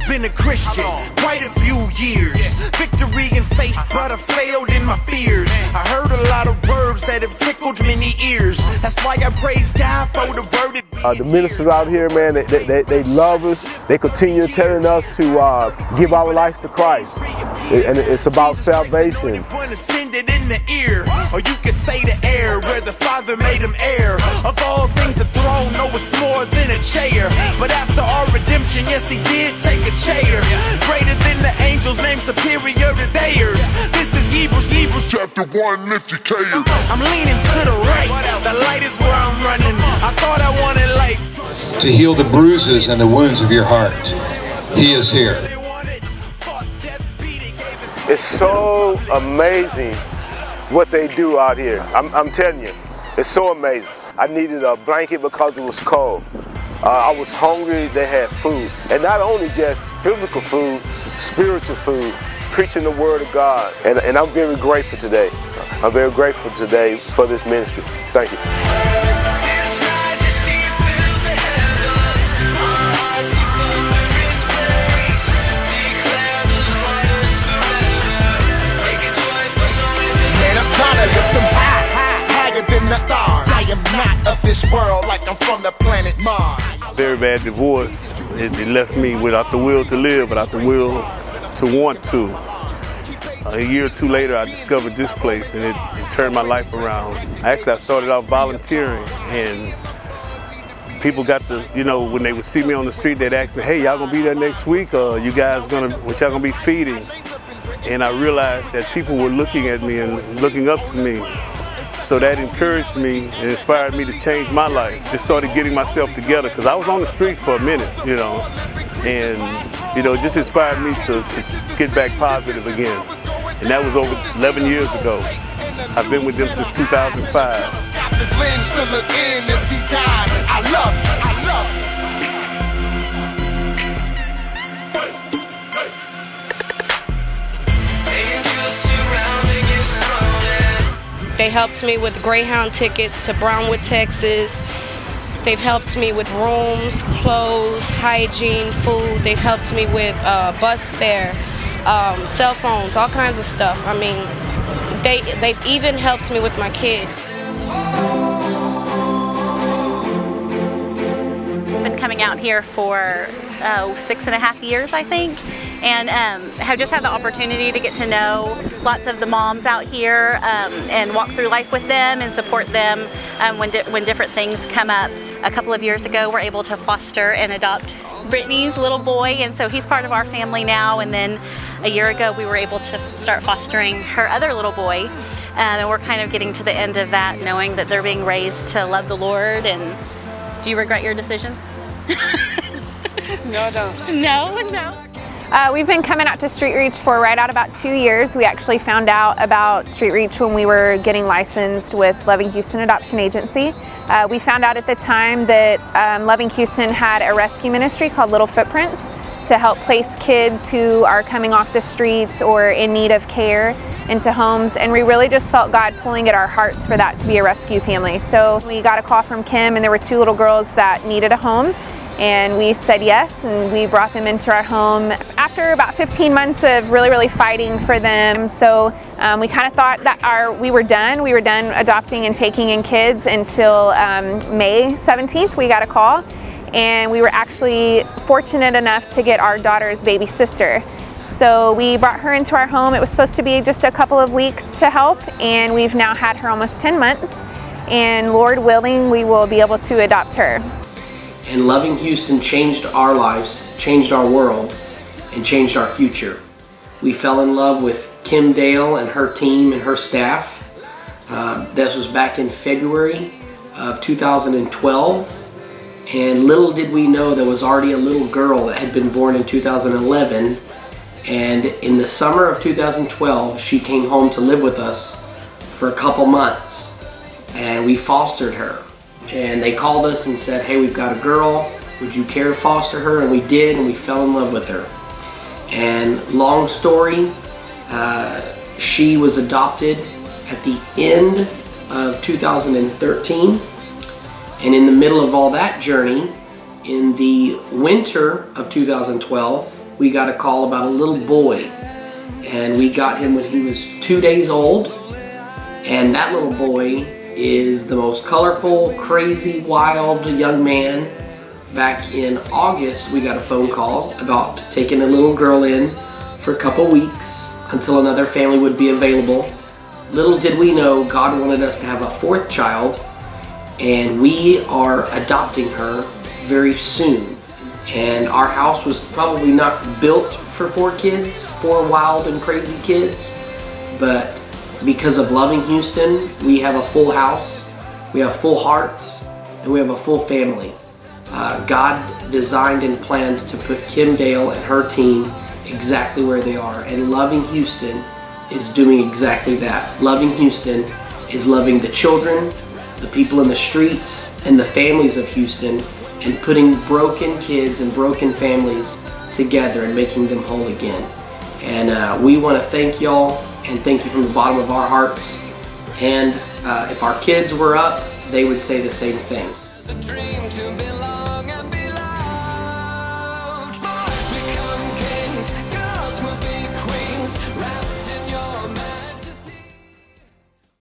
Been a Christian quite a few years. Victory and faith, but I failed in my fears. I heard a lot of words that have tickled many ears. That's why I praise God for the word. The ministers out here, man, they love us. They continue telling us to give our lives to Christ. And it's about salvation. In the ear, or you could say the air, where the Father made him heir of all things. The throne, no, it's more than a chair. But after our redemption, yes, he did take a chair. Greater than the angels, named superior to theirs. This is Hebrews chapter 1, lift your chair. I'm leaning to the right, the light is where I'm running. I thought I wanted light to heal the bruises and the wounds of your heart. He is here. It's so amazing what they do out here. I'm telling you, it's so amazing. I needed a blanket because it was cold. I was hungry, they had food. And not only just physical food, spiritual food, preaching the word of God. And I'm very grateful today. I'm very grateful today for this ministry. Thank you. I am not of this world, like I'm from the planet Mars. Very bad divorce. It left me without the will to live, without the will to want to. A year or two later, I discovered this place, and it turned my life around. I started out volunteering, and people got to, when they would see me on the street, they'd ask me, "Hey, y'all gonna be there next week? What y'all gonna be feeding?" And I realized that people were looking at me and looking up to me. So that encouraged me and inspired me to change my life. Just started getting myself together, because I was on the street for a minute, and just inspired me to get back positive again. And that was over 11 years ago. I've been with them since 2005. They helped me with Greyhound tickets to Brownwood, Texas. They've helped me with rooms, clothes, hygiene, food. They've helped me with bus fare, cell phones, all kinds of stuff. I mean, they've even helped me with my kids. Been coming out here for 6.5 years, I think. And have just had the opportunity to get to know lots of the moms out here and walk through life with them and support them when different things come up. A couple of years ago, we're able to foster and adopt Brittany's little boy, and so he's part of our family now. And then a year ago, we were able to start fostering her other little boy, and we're kind of getting to the end of that, knowing that they're being raised to love the Lord. And do you regret your decision? No, I don't. No. We've been coming out to Street Reach for right out about 2 years. We actually found out about Street Reach when we were getting licensed with Loving Houston Adoption Agency. We found out at the time that Loving Houston had a rescue ministry called Little Footprints to help place kids who are coming off the streets or in need of care into homes, and we really just felt God pulling at our hearts for that to be a rescue family. So we got a call from Kim, and there were 2 little girls that needed a home. And we said yes, and we brought them into our home after about 15 months of really fighting for them. So we kind of thought that we were done adopting and taking in kids until May 17th. We got a call, and we were actually fortunate enough to get our daughter's baby sister. So we brought her into our home. It was supposed to be just a couple of weeks to help, and we've now had her almost 10 months. And Lord willing, we will be able to adopt her. And Loving Houston changed our lives, changed our world, and changed our future. We fell in love with Kim Dale and her team and her staff. This was back in February of 2012. And little did we know there was already a little girl that had been born in 2011. And in the summer of 2012, she came home to live with us for a couple months. And we fostered her. And they called us and said, hey, we've got a girl. Would you care to foster her? And we did, and we fell in love with her. And long story, she was adopted at the end of 2013. And in the middle of all that journey, in the winter of 2012, we got a call about a little boy. And we got him when he was 2 days old. And that little boy is the most colorful, crazy, wild young man. Back in August, we got a phone call about taking a little girl in for a couple weeks until another family would be available. Little did we know, God wanted us to have a fourth child, and we are adopting her very soon. And our house was probably not built for 4 kids, 4 wild and crazy kids, but because of loving Houston, we have a full house, we have full hearts, and we have a full family. God designed and planned to put Kim Dale and her team exactly where they are, and Loving Houston is doing exactly that. Loving Houston is loving the children, the people in the streets, and the families of Houston, and putting broken kids and broken families together and making them whole again. And we want to thank y'all, and thank you from the bottom of our hearts. And if our kids were up, they would say the same thing.